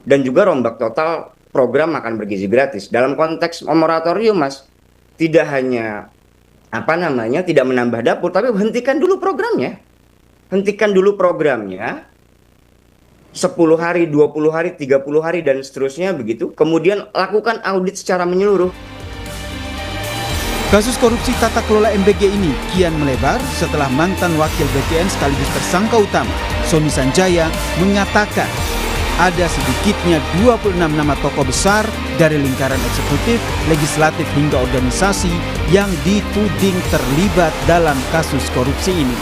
dan juga rombak total program makan bergizi gratis. Dalam konteks moratorium, Mas, tidak hanya tidak menambah dapur, tapi hentikan dulu programnya. Hentikan dulu programnya 10 hari, 20 hari, 30 hari, dan seterusnya begitu. Kemudian lakukan audit secara menyeluruh. Kasus korupsi tata kelola MBG ini kian melebar setelah mantan wakil BKN sekaligus tersangka utama, Sony Sanjaya, mengatakan ada sedikitnya 26 nama tokoh besar dari lingkaran eksekutif, legislatif hingga organisasi yang dituding terlibat dalam kasus korupsi ini.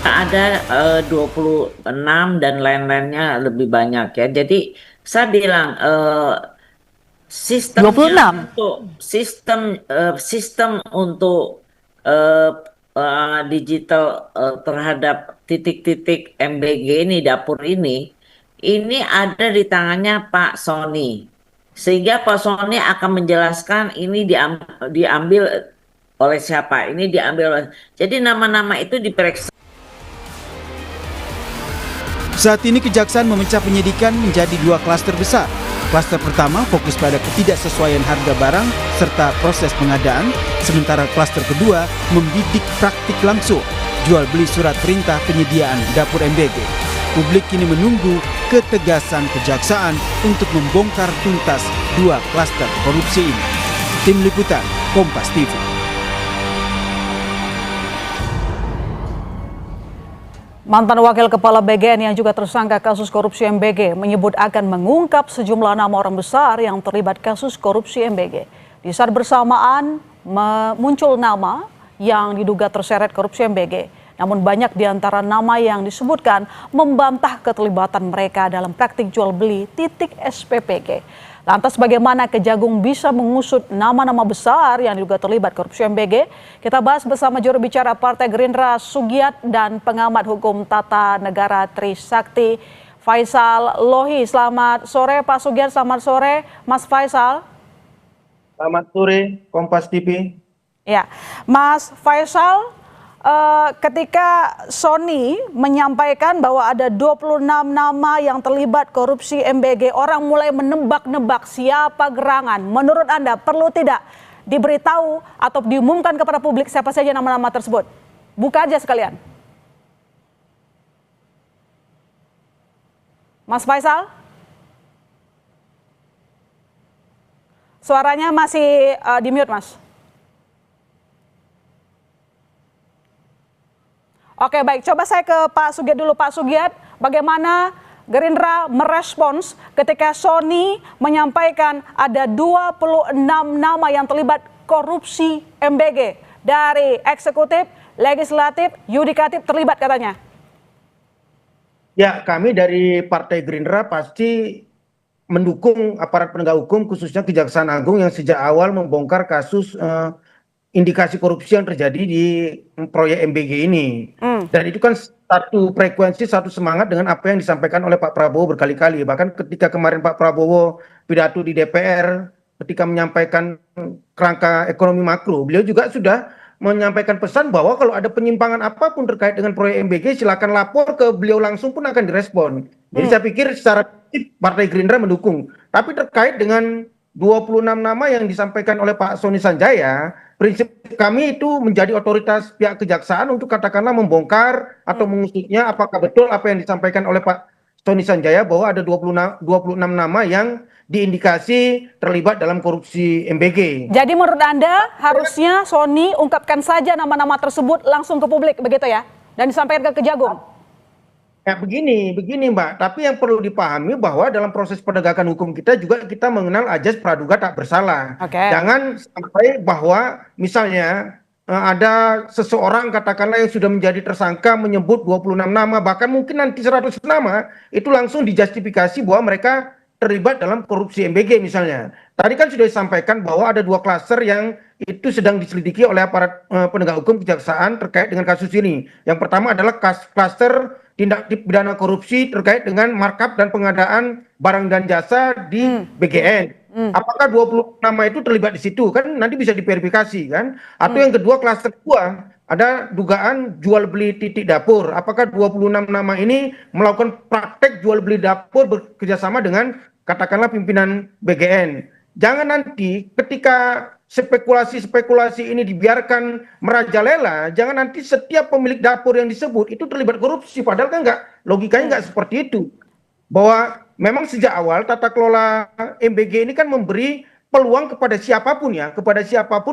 Ada 26 dan lain-lainnya lebih banyak ya. Jadi saya bilang sistem 26. sistem untuk digital terhadap titik-titik MBG ini, dapur ini ada di tangannya Pak Sony, sehingga Pak Sony akan menjelaskan ini diambil oleh siapa, ini diambil oleh, jadi nama-nama itu diperiksa. Saat ini Kejaksaan memecah penyidikan menjadi 2 klaster besar. Klaster pertama fokus pada ketidaksesuaian harga barang serta proses pengadaan, sementara klaster kedua membidik praktik langsung, jual beli surat perintah penyediaan dapur MBG. Publik kini menunggu ketegasan Kejaksaan untuk membongkar tuntas 2 klaster korupsi ini. Tim Liputan, Kompas TV. Mantan Wakil Kepala BGN yang juga tersangka kasus korupsi MBG menyebut akan mengungkap sejumlah nama orang besar yang terlibat kasus korupsi MBG. Di saat bersamaan muncul nama yang diduga terseret korupsi MBG. Namun banyak di antara nama yang disebutkan membantah keterlibatan mereka dalam praktik jual beli titik SPPG. Lantas bagaimana Kejagung bisa mengusut nama-nama besar yang diduga terlibat korupsi MBG? Kita bahas bersama juru bicara Partai Gerindra Sugiat dan pengamat hukum tata negara Trisakti Faisal Lohi. Selamat sore Pak Sugiat, selamat sore Mas Faisal. Selamat sore Kompas TV. Ya, Mas Faisal, ketika Sony menyampaikan bahwa ada 26 nama yang terlibat korupsi MBG, orang mulai menebak-nebak siapa gerangan. Menurut Anda perlu tidak diberitahu atau diumumkan kepada publik siapa saja nama-nama tersebut? Buka aja sekalian. Mas Faisal? Suaranya masih di mute, Mas. Oke, baik, coba saya ke Pak Sugiat dulu. Pak Sugiat, bagaimana Gerindra merespons ketika Sony menyampaikan ada 26 nama yang terlibat korupsi MBG dari eksekutif, legislatif, yudikatif terlibat katanya? Ya, kami dari Partai Gerindra pasti mendukung aparat penegak hukum khususnya Kejaksaan Agung yang sejak awal membongkar kasus indikasi korupsi yang terjadi di proyek MBG ini. Dan itu kan satu frekuensi, satu semangat dengan apa yang disampaikan oleh Pak Prabowo berkali-kali. Bahkan ketika kemarin Pak Prabowo pidato di DPR, ketika menyampaikan kerangka ekonomi makro, beliau juga sudah menyampaikan pesan bahwa kalau ada penyimpangan apapun terkait dengan proyek MBG, silakan lapor ke beliau langsung pun akan direspon. Jadi saya pikir secara Partai Gerindra mendukung. Tapi terkait dengan 26 nama yang disampaikan oleh Pak Sony Sanjaya, prinsip kami itu menjadi otoritas pihak kejaksaan untuk katakanlah membongkar atau mengusutnya apakah betul apa yang disampaikan oleh Pak Sony Sanjaya bahwa ada 26 nama yang diindikasi terlibat dalam korupsi MBG. Jadi menurut Anda harusnya Sony ungkapkan saja nama-nama tersebut langsung ke publik begitu ya? Dan disampaikan ke Kejagung? Ya begini Mbak, tapi yang perlu dipahami bahwa dalam proses penegakan hukum kita juga kita mengenal ajas praduga tak bersalah. Jangan sampai bahwa misalnya ada seseorang katakanlah yang sudah menjadi tersangka menyebut 26 nama, bahkan mungkin nanti 100 nama, itu langsung dijustifikasi bahwa mereka terlibat dalam korupsi MBG misalnya. Tadi kan sudah disampaikan bahwa ada 2 klaster yang itu sedang diselidiki oleh aparat penegak hukum kejaksaan terkait dengan kasus ini. Yang pertama adalah klaster tindak pidana korupsi terkait dengan markup dan pengadaan barang dan jasa di BGN. Apakah 20 nama itu terlibat di situ? Kan nanti bisa diverifikasi kan? Atau yang kedua, klaster kedua ada dugaan jual beli titik dapur. Apakah 26 nama ini melakukan praktek jual beli dapur bekerjasama dengan katakanlah pimpinan BGN? Jangan nanti ketika spekulasi-spekulasi ini dibiarkan merajalela, jangan nanti setiap pemilik dapur yang disebut itu terlibat korupsi, padahal kan logikanya nggak seperti itu. Bahwa memang sejak awal tata kelola MBG ini kan memberi peluang kepada siapapun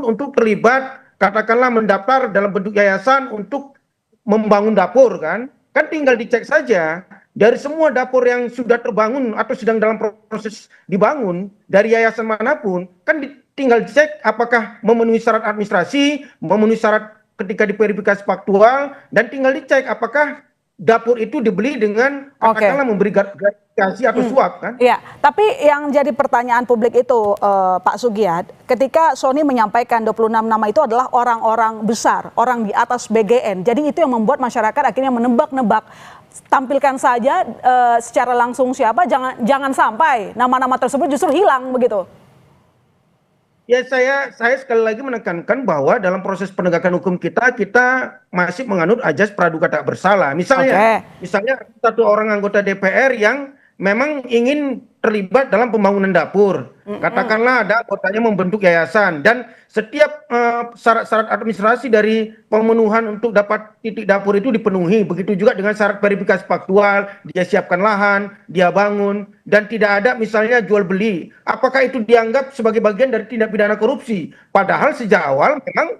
untuk terlibat, katakanlah mendaftar dalam bentuk yayasan untuk membangun dapur kan tinggal dicek saja dari semua dapur yang sudah terbangun atau sedang dalam proses dibangun dari yayasan manapun kan tinggal dicek apakah memenuhi syarat administrasi, memenuhi syarat ketika diverifikasi faktual, dan tinggal dicek apakah dapur itu dibeli dengan katakanlah memberi gratifikasi atau suap kan? Iya, tapi yang jadi pertanyaan publik itu Pak Sugiat, ketika Sony menyampaikan 26 nama itu adalah orang-orang besar, orang di atas BGN. Jadi itu yang membuat masyarakat akhirnya menebak-nebak. Tampilkan saja secara langsung siapa, jangan sampai nama-nama tersebut justru hilang begitu. Ya, saya sekali lagi menekankan bahwa dalam proses penegakan hukum kita masih menganut ajas praduga tak bersalah. Misalnya satu orang anggota DPR yang memang ingin terlibat dalam pembangunan dapur. Katakanlah ada anggotanya membentuk yayasan dan setiap syarat-syarat administrasi dari pemenuhan untuk dapat titik dapur itu dipenuhi. Begitu juga dengan syarat verifikasi faktual, dia siapkan lahan, dia bangun, dan tidak ada misalnya jual beli. Apakah itu dianggap sebagai bagian dari tindak pidana korupsi? Padahal sejak awal memang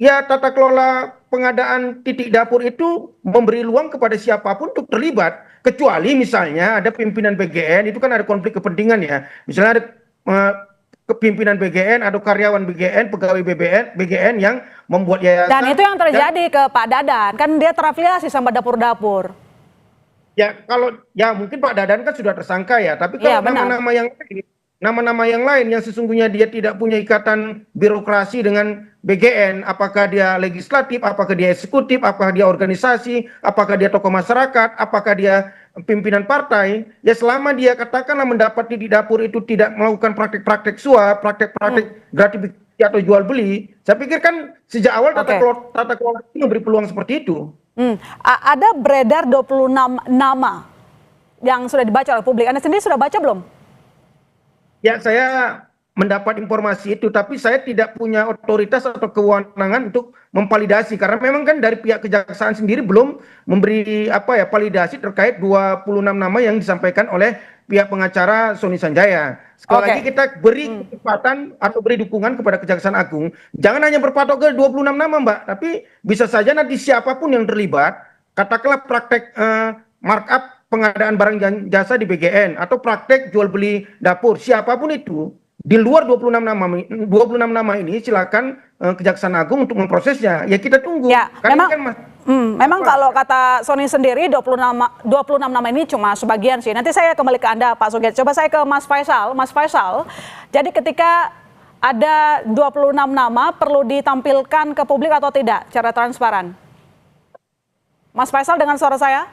ya tata kelola pengadaan titik dapur itu memberi ruang kepada siapapun untuk terlibat, kecuali misalnya ada pimpinan BGN, itu kan ada konflik kepentingan ya. Misalnya ada kepimpinan BGN atau karyawan BGN, pegawai BGN yang membuat yayasan. Dan itu yang terjadi ke Pak Dadan, kan dia terafiliasi sama dapur-dapur. Ya kalau ya mungkin Pak Dadan kan sudah tersangka ya, tapi kalau nama-nama yang lain yang sesungguhnya dia tidak punya ikatan birokrasi dengan BGN, apakah dia legislatif, apakah dia eksekutif, apakah dia organisasi, apakah dia tokoh masyarakat, apakah dia pimpinan partai, ya selama dia katakanlah mendapat titik dapur itu tidak melakukan praktek-praktek suap, praktek-praktek gratifikasi atau jual beli, saya pikir kan sejak awal tata kelola itu memberi peluang seperti itu. Ada beredar 26 nama yang sudah dibaca oleh publik. Anda sendiri sudah baca belum? Ya, saya mendapat informasi itu, tapi saya tidak punya otoritas atau kewenangan untuk memvalidasi karena memang kan dari pihak kejaksaan sendiri belum memberi validasi terkait 26 nama yang disampaikan oleh pihak pengacara Sony Sanjaya. Sekali lagi kita beri kesempatan atau beri dukungan kepada Kejaksaan Agung. Jangan hanya berpatok ke 26 nama, Mbak, tapi bisa saja nanti siapapun yang terlibat, katakanlah praktek markup pengadaan barang jasa di BGN atau praktek jual beli dapur, siapapun itu di luar 26 nama ini silakan Kejaksaan Agung untuk memprosesnya. Ya kita tunggu. Ya, memang kalau kata Sony sendiri 26 nama ini cuma sebagian sih. Nanti saya kembali ke Anda Pak Sugiat. Coba saya ke Mas Faisal. Mas Faisal, jadi ketika ada 26 nama perlu ditampilkan ke publik atau tidak secara transparan? Mas Faisal dengan suara saya?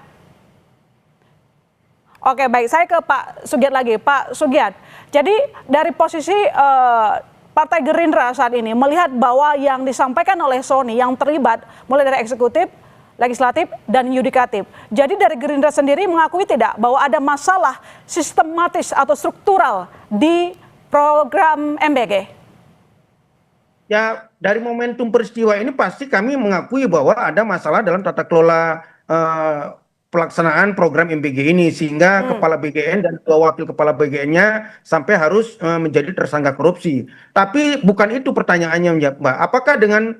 Oke, baik. Saya ke Pak Sugiat lagi. Pak Sugiat, jadi dari posisi Partai Gerindra saat ini melihat bahwa yang disampaikan oleh Sony yang terlibat mulai dari eksekutif, legislatif, dan yudikatif. Jadi dari Gerindra sendiri mengakui tidak bahwa ada masalah sistematis atau struktural di program MBG? Ya, dari momentum peristiwa ini pasti kami mengakui bahwa ada masalah dalam tata kelola pelaksanaan program MBG ini sehingga kepala BGN dan wakil kepala BGN-nya sampai harus menjadi tersangka korupsi. Tapi bukan itu pertanyaannya, Mbak. Apakah dengan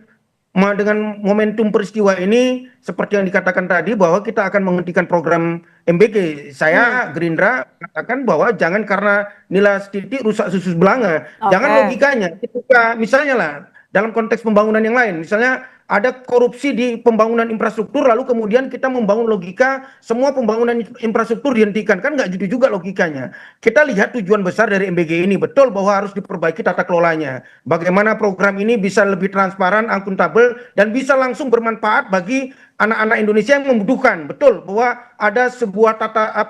momentum peristiwa ini seperti yang dikatakan tadi bahwa kita akan menghentikan program MBG? Saya Gerindra katakan bahwa jangan karena nilai titik rusak susu belanga. Jangan logikanya. Ketika misalnya lah dalam konteks pembangunan yang lain, misalnya ada korupsi di pembangunan infrastruktur, lalu kemudian kita membangun logika semua pembangunan infrastruktur dihentikan. Kan nggak gitu juga logikanya. Kita lihat tujuan besar dari MBG ini, betul bahwa harus diperbaiki tata kelolanya. Bagaimana program ini bisa lebih transparan, akuntabel, dan bisa langsung bermanfaat bagi anak-anak Indonesia yang membutuhkan. Betul bahwa ada sebuah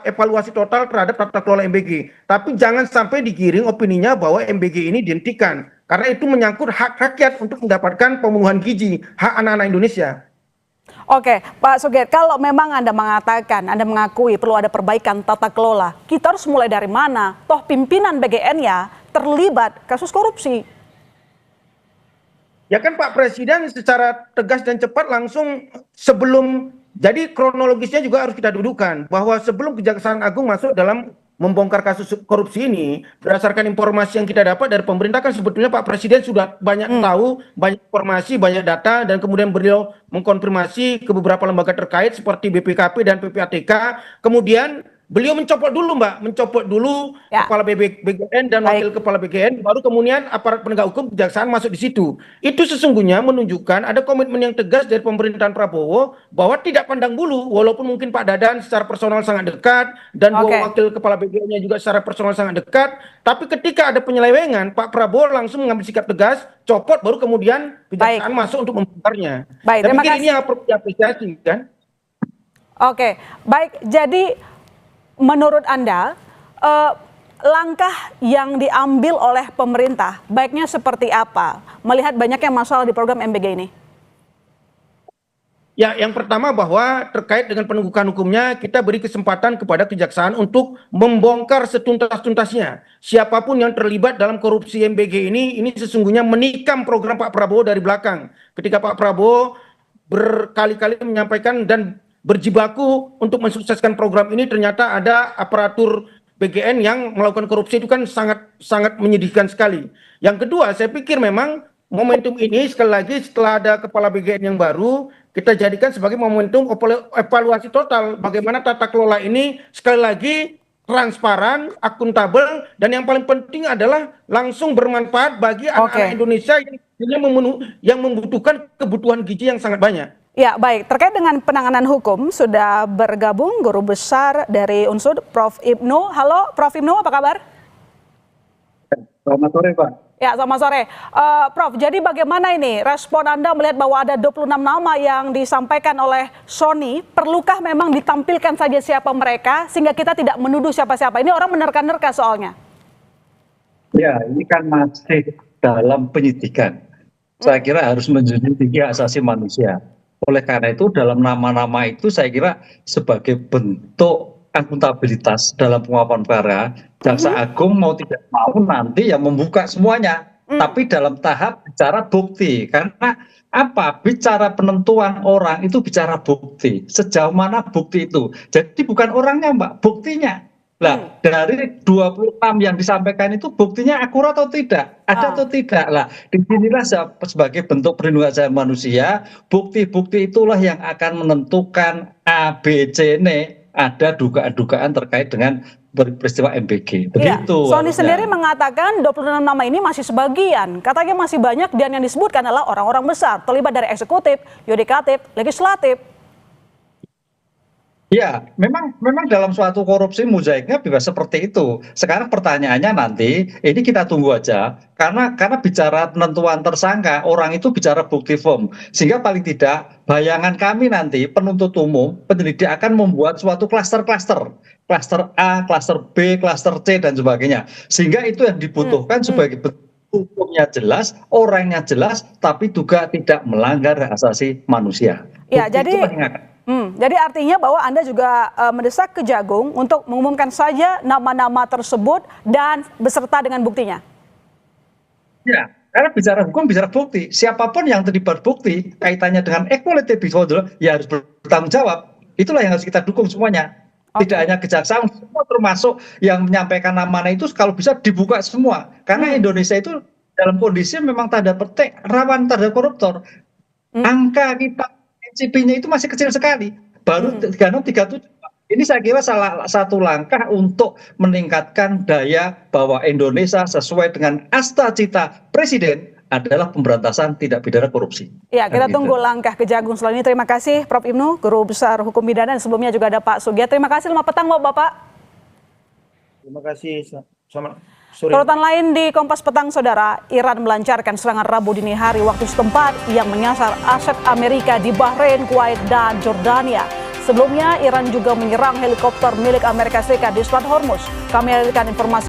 evaluasi total terhadap tata kelola MBG. Tapi jangan sampai digiring opininya bahwa MBG ini dihentikan. karena itu menyangkut hak rakyat untuk mendapatkan pemenuhan gizi, hak anak-anak Indonesia. Oke, Pak Suget, kalau memang Anda mengatakan, Anda mengakui perlu ada perbaikan tata kelola, kita harus mulai dari mana? Toh pimpinan BGN-nya terlibat kasus korupsi. Ya kan Pak Presiden secara tegas dan cepat langsung sebelum, jadi kronologisnya juga harus kita dudukan bahwa sebelum Kejaksaan Agung masuk dalam membongkar kasus korupsi ini, berdasarkan informasi yang kita dapat dari pemerintah kan sebetulnya Pak Presiden sudah banyak tahu, banyak informasi, banyak data, dan kemudian beliau mengkonfirmasi ke beberapa lembaga terkait seperti BPKP dan PPATK, kemudian beliau mencopot dulu kepala BGN dan wakil kepala BGN, baru kemudian aparat penegak hukum kejaksaan masuk di situ. Itu sesungguhnya menunjukkan ada komitmen yang tegas dari pemerintahan Prabowo bahwa tidak pandang bulu, walaupun mungkin Pak Dadan secara personal sangat dekat dan wakil kepala BGN-nya juga secara personal sangat dekat, tapi ketika ada penyelewengan, Pak Prabowo langsung mengambil sikap tegas, copot, baru kemudian kejaksaan masuk untuk membongkarnya. Baik, terima kasih. Ini yang perlu diapresiasi kan? Oke, baik. Jadi menurut Anda, langkah yang diambil oleh pemerintah baiknya seperti apa melihat banyaknya masalah di program MBG ini? Ya, yang pertama bahwa terkait dengan penegakan hukumnya, kita beri kesempatan kepada kejaksaan untuk membongkar setuntas-tuntasnya. Siapapun yang terlibat dalam korupsi MBG ini sesungguhnya menikam program Pak Prabowo dari belakang. Ketika Pak Prabowo berkali-kali menyampaikan dan berjibaku untuk mensukseskan program ini, ternyata ada aparatur BGN yang melakukan korupsi, itu kan sangat menyedihkan sekali. Yang kedua, saya pikir memang momentum ini sekali lagi setelah ada kepala BGN yang baru, kita jadikan sebagai momentum evaluasi total bagaimana tata kelola ini sekali lagi transparan, akuntabel, dan yang paling penting adalah langsung bermanfaat bagi anak-anak Indonesia yang membutuhkan kebutuhan gizi yang sangat banyak. Ya, baik. Terkait dengan penanganan hukum, sudah bergabung Guru Besar dari UNSUD, Prof. Ibnu. Halo, Prof. Ibnu, apa kabar? Selamat sore, Pak. Ya, selamat sore. Prof, jadi bagaimana ini respon Anda melihat bahwa ada 26 nama yang disampaikan oleh Sony? Perlukah memang ditampilkan saja siapa mereka, sehingga kita tidak menuduh siapa-siapa? Ini orang menerka-nerka soalnya. Ya, ini kan masih dalam penyidikan. Saya kira harus menjunjung tinggi hak asasi manusia. Oleh karena itu dalam nama-nama itu saya kira sebagai bentuk akuntabilitas dalam penguapan perkara, Jaksa Agung mau tidak mau nanti yang membuka semuanya, tapi dalam tahap bicara bukti. Karena apa? Bicara penentuan orang itu bicara bukti. Sejauh mana bukti itu? Jadi bukan orangnya, Mbak, buktinya. Lah, dari 26 yang disampaikan itu buktinya akurat atau tidak? Ada atau tidak? Lah, disinilah sebagai bentuk perlindungan hak asasi manusia, bukti-bukti itulah yang akan menentukan A, B, C, N, ada dugaan-dugaan terkait dengan peristiwa MBG. Begitu. Ya, Sony sendiri mengatakan 26 nama ini masih sebagian. Katanya masih banyak dan yang disebutkan adalah orang-orang besar, terlibat dari eksekutif, yudikatif, legislatif. Ya, memang dalam suatu korupsi mozaiknya bisa seperti itu. Sekarang pertanyaannya nanti, ini kita tunggu aja, karena bicara penentuan tersangka, orang itu bicara bukti firm. Sehingga paling tidak, bayangan kami nanti, penuntut umum, penyelidik akan membuat suatu klaster-klaster. Klaster A, klaster B, klaster C, dan sebagainya. Sehingga itu yang dibutuhkan sebagai hukumnya jelas, orangnya jelas, tapi juga tidak melanggar hak asasi manusia. Ya, jadi artinya bahwa Anda juga mendesak Kejagung untuk mengumumkan saja nama-nama tersebut dan beserta dengan buktinya. Ya, karena bicara hukum, bicara bukti. Siapapun yang terlibat bukti, kaitannya dengan equality before the law, ya harus bertanggung jawab. Itulah yang harus kita dukung semuanya. Tidak hanya kejaksaan, semua termasuk yang menyampaikan nama-nama itu kalau bisa dibuka semua. Karena Indonesia itu dalam kondisi memang tanda petik rawan terhadap koruptor. Angka kita CP-nya itu masih kecil sekali, baru 36-37. Ini saya kira salah satu langkah untuk meningkatkan daya bahwa Indonesia sesuai dengan asta cita Presiden adalah pemberantasan tindak pidana korupsi. Ya, kita tunggu langkah Kejagung selanjutnya. Terima kasih Prof. Ibnu, Guru Besar Hukum Pidana, dan sebelumnya juga ada Pak Sugiat. Terima kasih, selamat petang Bapak. Terima kasih, selamat sore. Sorotan lain di Kompas Petang, Saudara, Iran melancarkan serangan Rabu dini hari waktu setempat yang menyasar aset Amerika di Bahrain, Kuwait, dan Jordania. Sebelumnya, Iran juga menyerang helikopter milik Amerika Serikat di Selat Hormuz. Kami hadirkan informasi